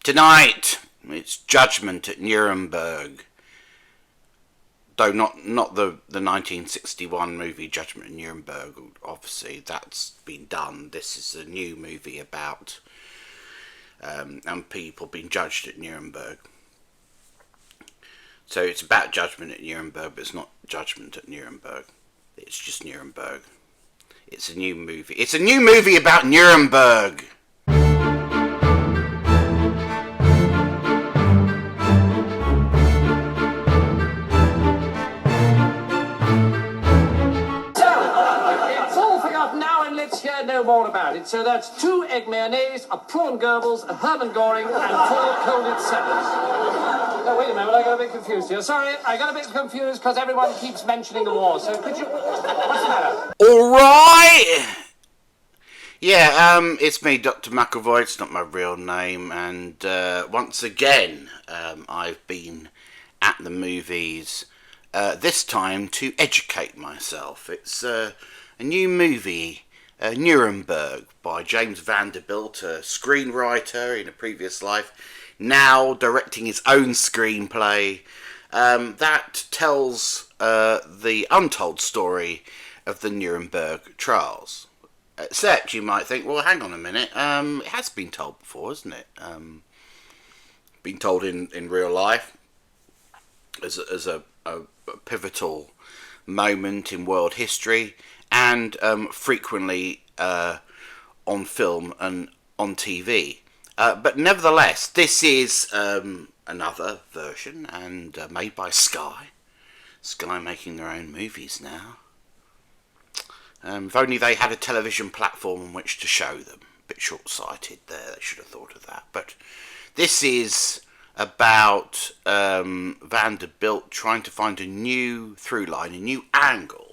Tonight, it's judgment at Nuremberg. Though not the 1961 movie Judgment at Nuremberg, obviously, that's been done. This is a new movie about people being judged at Nuremberg. So it's about judgment at Nuremberg, but it's not judgment at Nuremberg. It's just Nuremberg. It's a new movie. It's a new movie about Nuremberg. No more about it. So that's 2 egg mayonnaise, a prawn Goebbels, a Hermann Göring, and 4 colded cellars. Oh, wait a moment, I got a bit confused here. Sorry, I got a bit confused because everyone keeps mentioning the war. So could you... What's the matter? All right. Yeah, it's me, Dr. Macclevoid. It's not my real name, and once again, I've been at the movies. This time to educate myself. It's a new movie. Nuremberg by James Vanderbilt, a screenwriter in a previous life, now directing his own screenplay that tells the untold story of the Nuremberg trials. Except you might think, well, hang on a minute, it has been told before, hasn't it? Been told in real life as a pivotal moment in world history, and frequently on film and on TV. But nevertheless, this is another version, and made by Sky. Sky making their own movies now. If only they had a television platform on which to show them. A bit short-sighted there, they should have thought of that. But this is about Vanderbilt trying to find a new through line, a new angle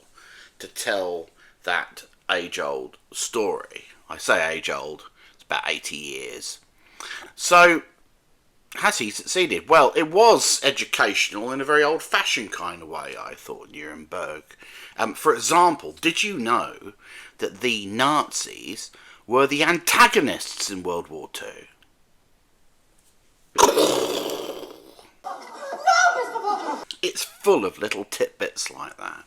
to tell that age-old story. I say age-old, it's about 80 years. So, has he succeeded? Well, it was educational in a very old-fashioned kind of way, I thought, Nuremberg. For example, did you know that the Nazis were the antagonists in World War II? It's full of little tidbits like that.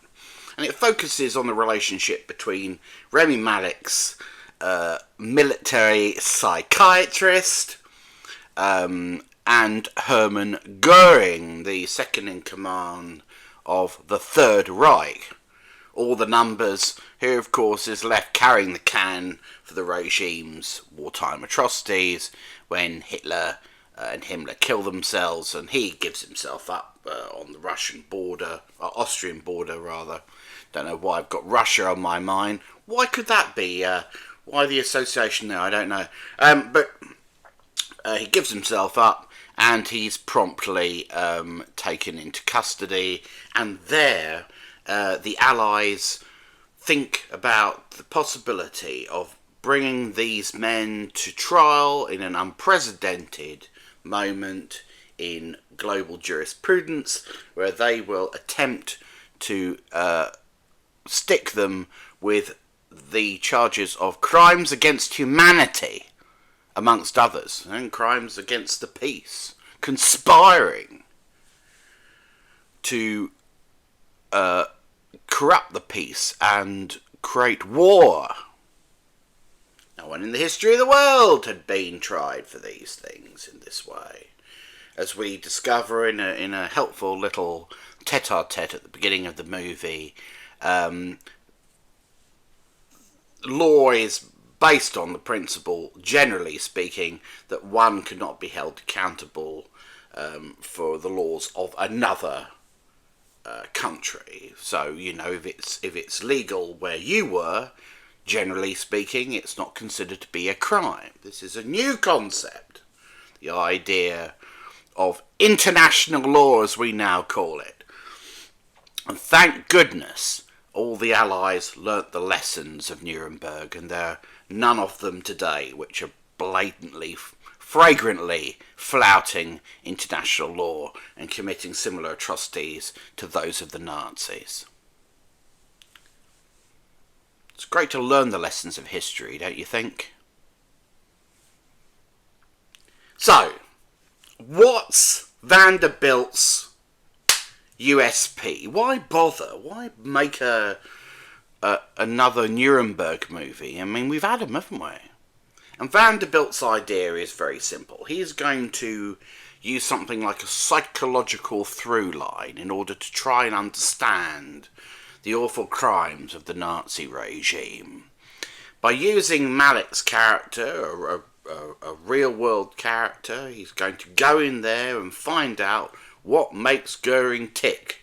And it focuses on the relationship between Rami Malek's military psychiatrist and Hermann Göring, the second in command of the Third Reich. All the numbers, who of course is left carrying the can for the regime's wartime atrocities when Hitler and Himmler kill themselves, and he gives himself up on the Russian border, Austrian border rather. Don't know why I've got Russia on my mind. Why could that be? Why the association there? I don't know. But he gives himself up, and he's promptly taken into custody. And there, the Allies think about the possibility of bringing these men to trial in an unprecedented moment in global jurisprudence, where they will attempt to stick them with the charges of crimes against humanity, amongst others, and crimes against the peace, conspiring to corrupt the peace and create war. No one in the history of the world had been tried for these things in this way. As we discover in a helpful little tete-a-tete at the beginning of the movie, law is based on the principle, generally speaking, that one cannot be held accountable for the laws of another country. So, you know, if it's legal where you were, generally speaking, it's not considered to be a crime. This is a new concept, the idea of international law, as we now call it. And thank goodness all the Allies learnt the lessons of Nuremberg, and there are none of them today which are blatantly, flagrantly flouting international law and committing similar atrocities to those of the Nazis. It's great to learn the lessons of history, don't you think? So, What's Vanderbilt's USP? Why bother? Why make another Nuremberg movie? I mean, we've had them, haven't we? And Vanderbilt's idea is very simple. He's going to use something like a psychological through line in order to try and understand the awful crimes of the Nazi regime. By using Malec's character, a real-world character, he's going to go in there and find out what makes Göring tick.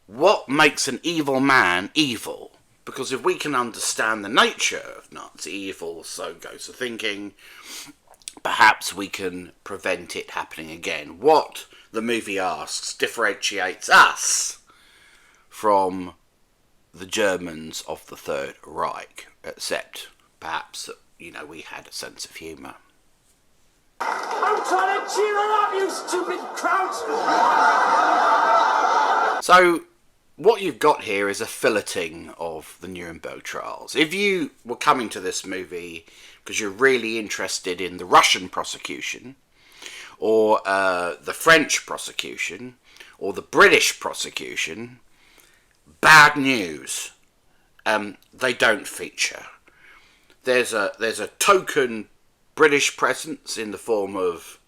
What makes an evil man evil? Because if we can understand the nature of Nazi evil, so goes the thinking, perhaps we can prevent it happening again. What, the movie asks, differentiates us from the Germans of the Third Reich, except perhaps that, we had a sense of humour. I'm trying to cheer her up, you stupid kraut! So, what you've got here is a filleting of the Nuremberg trials. If you were coming to this movie because you're really interested in the Russian prosecution, or the French prosecution, or the British prosecution, bad news. They don't feature. There's a token British presence in the form of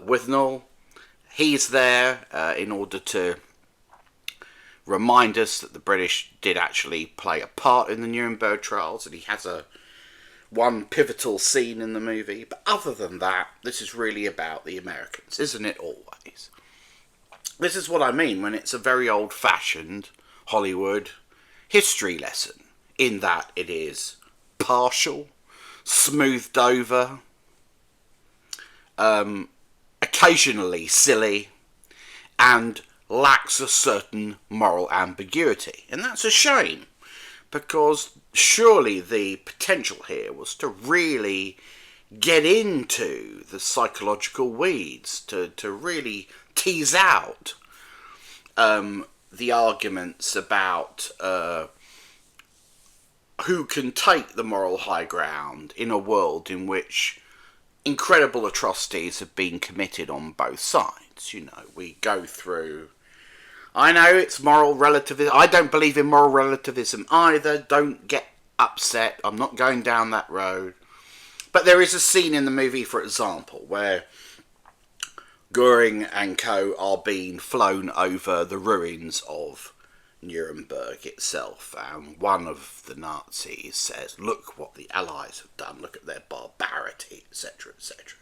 Withnell. He's there in order to remind us that the British did actually play a part in the Nuremberg trials, and he has one pivotal scene in the movie. But other than that, this is really about the Americans, isn't it always? This is what I mean when it's a very old-fashioned Hollywood history lesson, in that it is partial, smoothed over, occasionally silly, and lacks a certain moral ambiguity. And that's a shame, because surely the potential here was to really get into the psychological weeds, to really tease out the arguments about who can take the moral high ground in a world in which incredible atrocities have been committed on both sides. We go through... I know it's moral relativism. I don't believe in moral relativism either. Don't get upset. I'm not going down that road. But there is a scene in the movie, for example, where Göring and co. are being flown over the ruins of Nuremberg itself, and one of the Nazis says, "Look what the Allies have done, look at their barbarity," etc., etc.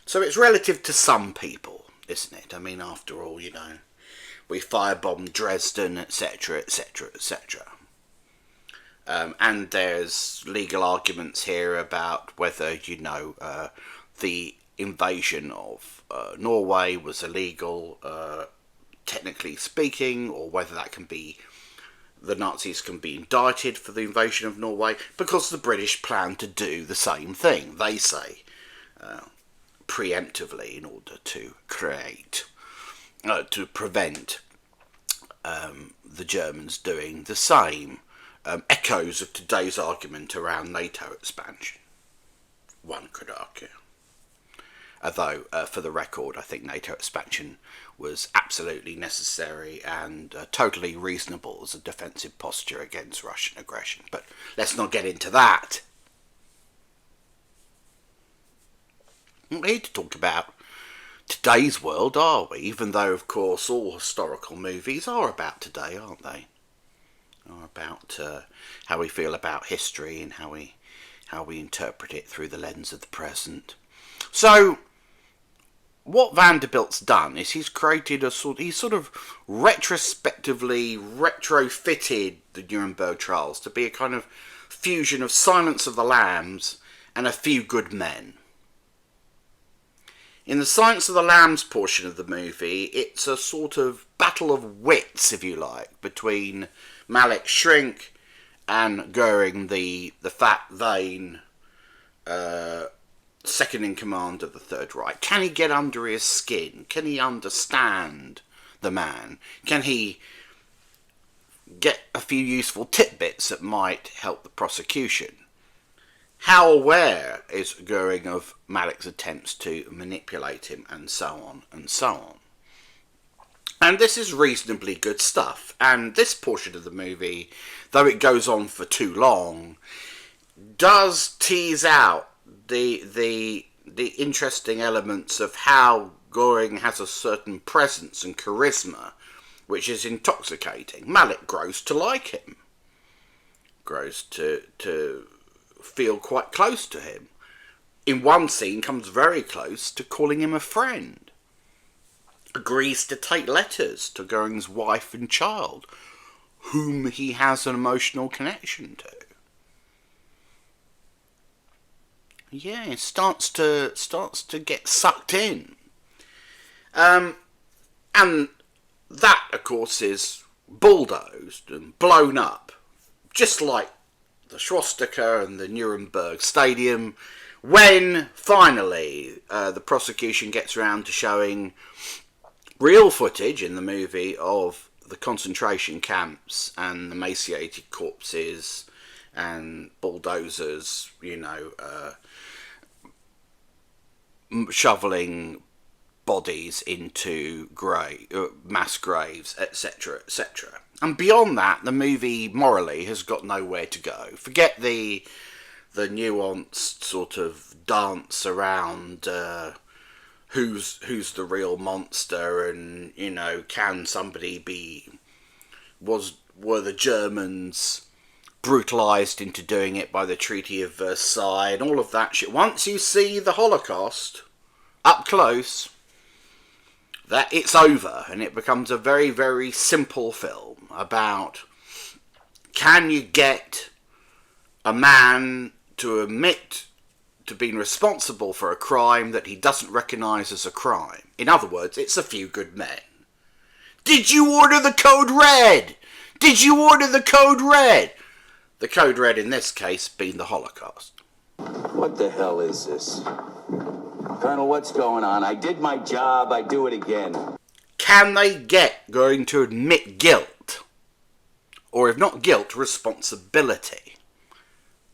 So it's relative to some people, isn't it? I mean, after all, we firebombed Dresden, etc., etc., etc. And there's legal arguments here about whether, the invasion of Norway was illegal, technically speaking, or whether the Nazis can be indicted for the invasion of Norway, because the British plan to do the same thing, they say, preemptively, in order to prevent the Germans doing the same. Echoes of today's argument around NATO expansion, one could argue. Although, for the record, I think NATO expansion was absolutely necessary and totally reasonable as a defensive posture against Russian aggression. But let's not get into that. We're not here to talk about today's world, are we? Even though, of course, all historical movies are about today, aren't they? Are about how we feel about history and how we interpret it through the lens of the present. So, what Vanderbilt's done is he's created he's sort of retrospectively retrofitted the Nuremberg trials to be a kind of fusion of Silence of the Lambs and A Few Good Men. In the Silence of the Lambs portion of the movie, it's a sort of battle of wits, if you like, between Malec's shrink and Göring, the fat, vain second in command of the Third Reich. Can he get under his skin? Can he understand the man? Can he get a few useful tidbits that might help the prosecution? How aware is Göring of Malec's attempts to manipulate him, and so on and so on. And this is reasonably good stuff. And this portion of the movie, though it goes on for too long, does tease out the interesting elements of how Göring has a certain presence and charisma which is intoxicating. Malec grows to like him, grows to feel quite close to him. In one scene comes very close to calling him a friend. Agrees to take letters to Göring's wife and child, whom he has an emotional connection to. Yeah, it starts to get sucked in. And that, of course, is bulldozed and blown up, just like the swastika and the Nuremberg Stadium, when finally the prosecution gets around to showing real footage in the movie of the concentration camps and the emaciated corpses and bulldozers, shoveling bodies into mass graves, etc., etc. And beyond that, the movie morally has got nowhere to go. Forget the nuanced sort of dance around who's the real monster, and can somebody were the Germans brutalised into doing it by the Treaty of Versailles and all of that shit. Once you see the Holocaust up close, that it's over, and it becomes a very, very simple film about, can you get a man to admit to being responsible for a crime that he doesn't recognise as a crime? In other words, it's a few good men. Did you order the code red? Did you order the code red? The code red in this case being the Holocaust. What the hell is this? Colonel, what's going on? I did my job, I do it again. Can they get Göring to admit guilt? Or if not guilt, responsibility?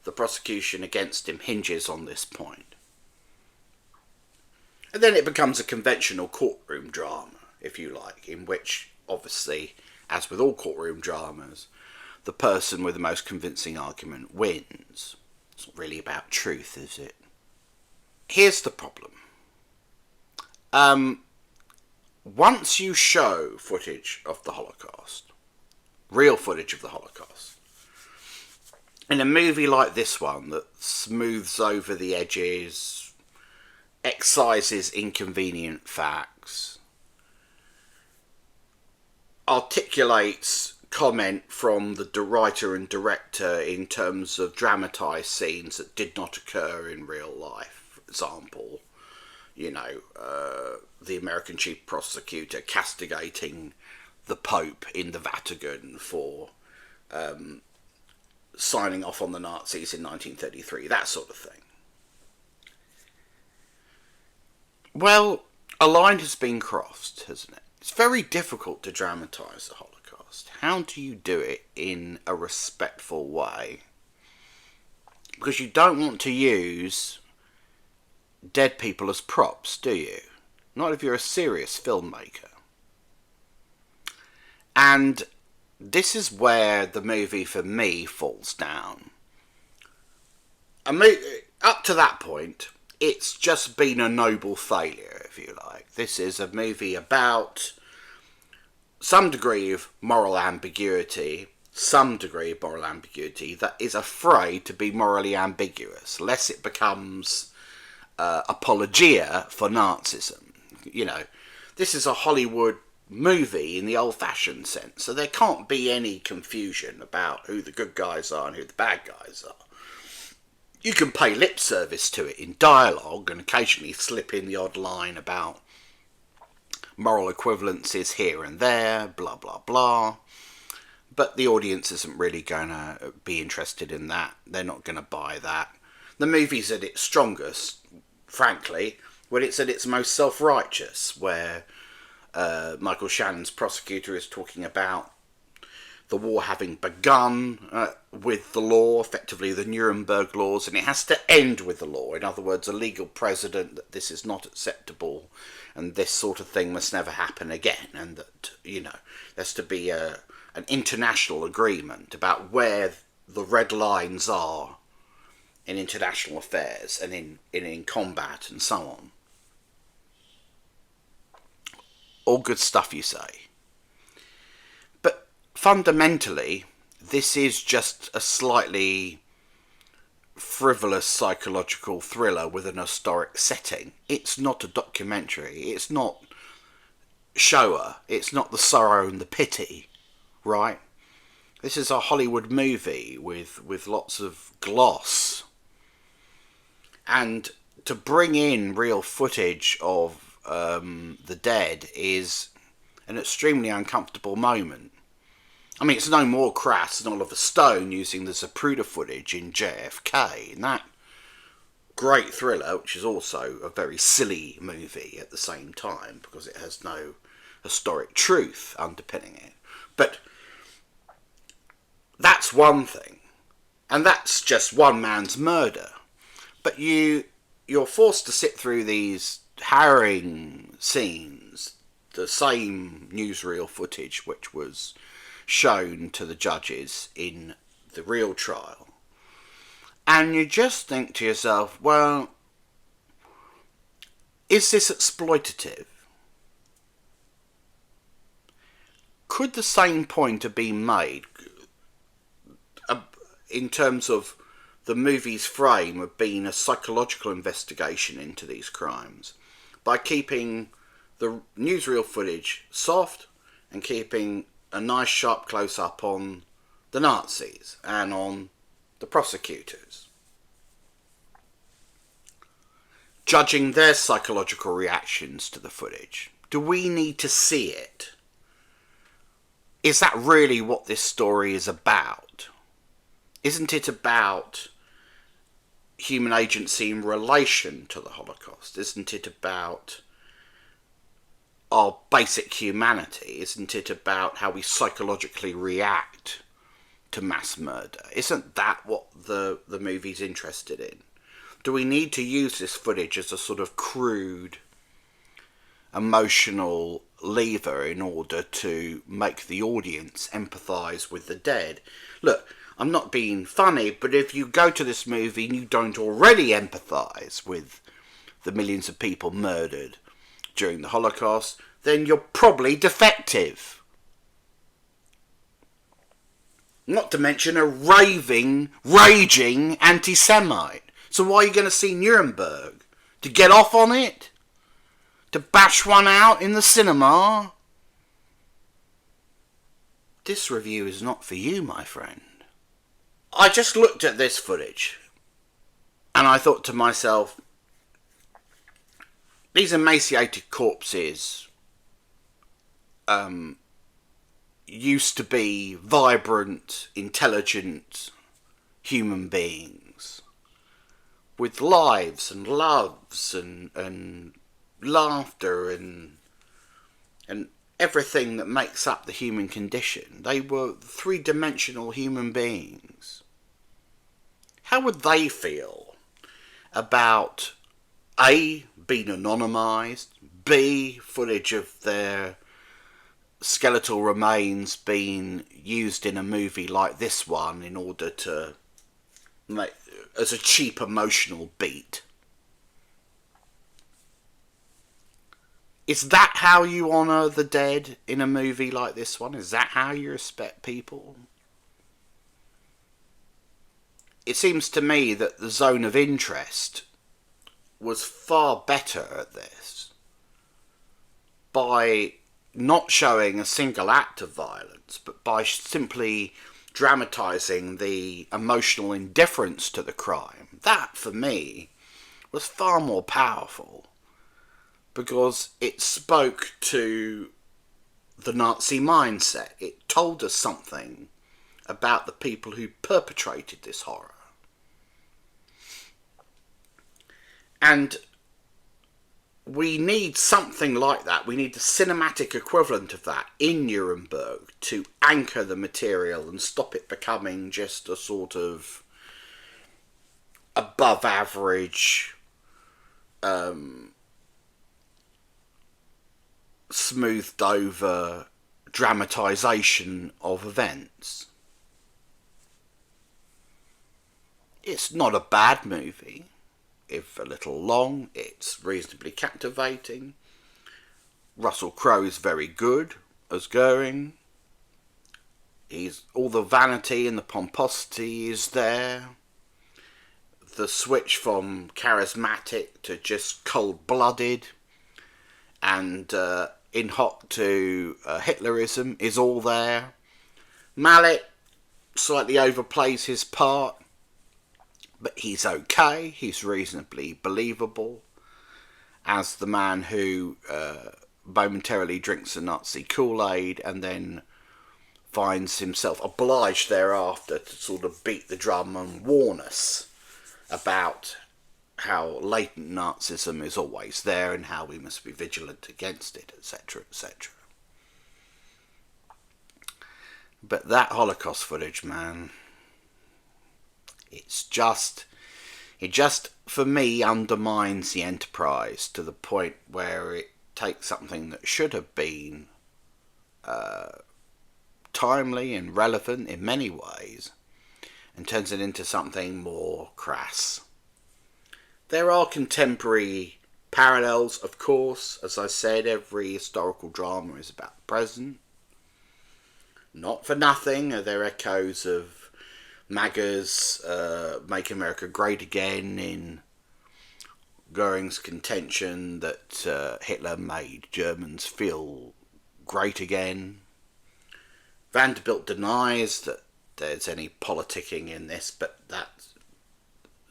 The prosecution against him hinges on this point. And then it becomes a conventional courtroom drama, if you like, in which, obviously, as with all courtroom dramas, the person with the most convincing argument wins. It's not really about truth, is it? Here's the problem. Once you show footage of the Holocaust, real footage of the Holocaust, in a movie like this one that smooths over the edges, excises inconvenient facts, articulates comment from the writer and director in terms of dramatised scenes that did not occur in real life. For example, the American chief prosecutor castigating the Pope in the Vatican for signing off on the Nazis in 1933, that sort of thing. Well, a line has been crossed, hasn't it? It's very difficult to dramatise the Holocaust. How do you do it in a respectful way? Because you don't want to use dead people as props, do you? Not if you're a serious filmmaker. And this is where the movie, for me, falls down. Up to that point, it's just been a noble failure, if you like. This is a movie about some degree of moral ambiguity that is afraid to be morally ambiguous, lest it becomes apologia for Nazism. This is a Hollywood movie in the old-fashioned sense, so there can't be any confusion about who the good guys are and who the bad guys are. You can pay lip service to it in dialogue and occasionally slip in the odd line about moral equivalences here and there, blah, blah, blah. But the audience isn't really going to be interested in that. They're not going to buy that. The movie's at its strongest, frankly, when it's at its most self-righteous, where Michael Shannon's prosecutor is talking about the war having begun with the law, effectively the Nuremberg laws, and it has to end with the law. In other words, a legal precedent that this is not acceptable and this sort of thing must never happen again, and that, there's to be an international agreement about where the red lines are in international affairs and in combat and so on. All good stuff, you say. But fundamentally, this is just a slightly frivolous psychological thriller with an historic setting. It's not a documentary. It's not Shoah. It's not The Sorrow and the Pity, right? This is a Hollywood movie with lots of gloss. And to bring in real footage of the dead is an extremely uncomfortable moment. I mean, it's no more crass than Oliver Stone using the Zapruder footage in JFK, and that great thriller, which is also a very silly movie at the same time because it has no historic truth underpinning it. But that's one thing, and that's just one man's murder. But you're forced to sit through these harrowing scenes, the same newsreel footage which was shown to the judges in the real trial, and you just think to yourself, well, is this exploitative? Could the same point have been made in terms of the movie's frame of being a psychological investigation into these crimes by keeping the newsreel footage soft and keeping a nice sharp close-up on the Nazis and on the prosecutors, judging their psychological reactions to the footage? Do we need to see it? Is that really what this story is about? Isn't it about human agency in relation to the Holocaust? Isn't it about our basic humanity? Isn't it about how we psychologically react to mass murder? Isn't that what the movie's interested in? Do we need to use this footage as a sort of crude emotional lever in order to make the audience empathise with the dead? Look, I'm not being funny, but if you go to this movie and you don't already empathise with the millions of people murdered during the Holocaust, then you're probably defective. Not to mention a raging anti-Semite. So why are you going to see Nuremberg? To get off on it? To bash one out in the cinema? This review is not for you, my friend. I just looked at this footage and I thought to myself, these emaciated corpses used to be vibrant, intelligent human beings with lives and loves and laughter and everything that makes up the human condition. They were three-dimensional human beings. How would they feel about A, being anonymised, B, footage of their skeletal remains being used in a movie like this one in order to make as a cheap emotional beat? Is that how you honour the dead in a movie like this one? Is that how you respect people? It seems to me that the Zone of Interest was far better at this by not showing a single act of violence, but by simply dramatising the emotional indifference to the crime. That, for me, was far more powerful because it spoke to the Nazi mindset. It told us something about the people who perpetrated this horror. And we need something like that. We need the cinematic equivalent of that in Nuremberg to anchor the material and stop it becoming just a sort of above average, smoothed over dramatisation of events. It's not a bad movie. If a little long, it's reasonably captivating. Russell Crowe is very good as Göring. All the vanity and the pomposity is there. The switch from charismatic to just cold-blooded and in hot to Hitlerism is all there. Mallet slightly overplays his part, but he's okay. He's reasonably believable as the man who momentarily drinks the Nazi Kool-Aid and then finds himself obliged thereafter to sort of beat the drum and warn us about how latent Nazism is always there and how we must be vigilant against it, etc., etc. But that Holocaust footage, man, it just, for me, undermines the enterprise to the point where it takes something that should have been timely and relevant in many ways and turns it into something more crass. There are contemporary parallels, of course. As I said, every historical drama is about the present. Not for nothing are there echoes of MAGA's Make America Great Again in Göring's contention that Hitler made Germans feel great again. Vanderbilt denies that there's any politicking in this, but that's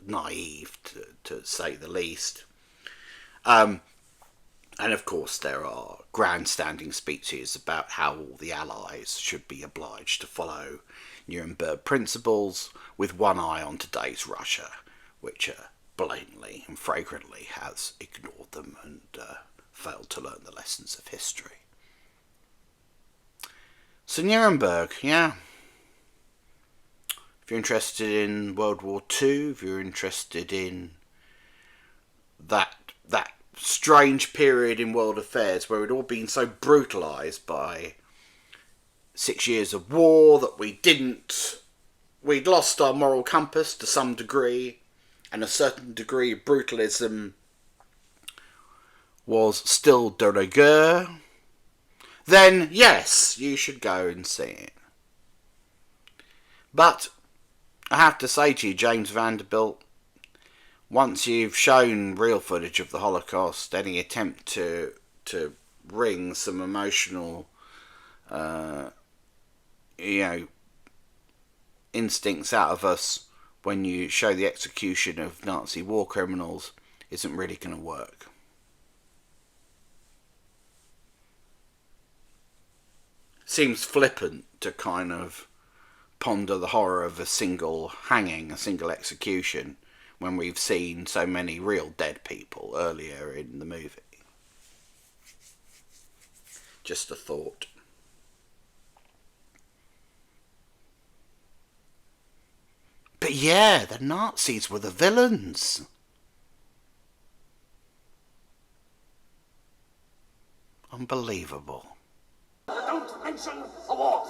naive to say the least. And of course there are grandstanding speeches about how all the Allies should be obliged to follow Nuremberg principles with one eye on today's Russia, which blatantly and flagrantly has ignored them and failed to learn the lessons of history. So Nuremberg, yeah. If you're interested in World War II, if you're interested in that strange period in world affairs where we'd all been so brutalised by 6 years of war that we'd lost our moral compass to some degree, and a certain degree of brutalism was still de rigueur, then yes, you should go and see it. But I have to say to you, James Vanderbilt, once you've shown real footage of the Holocaust, any attempt to wring some emotional, instincts out of us when you show the execution of Nazi war criminals isn't really going to work. Seems flippant to kind of ponder the horror of a single hanging, a single execution, when we've seen so many real dead people earlier in the movie. Just a thought. But yeah, the Nazis were the villains. Unbelievable. Don't mention the war.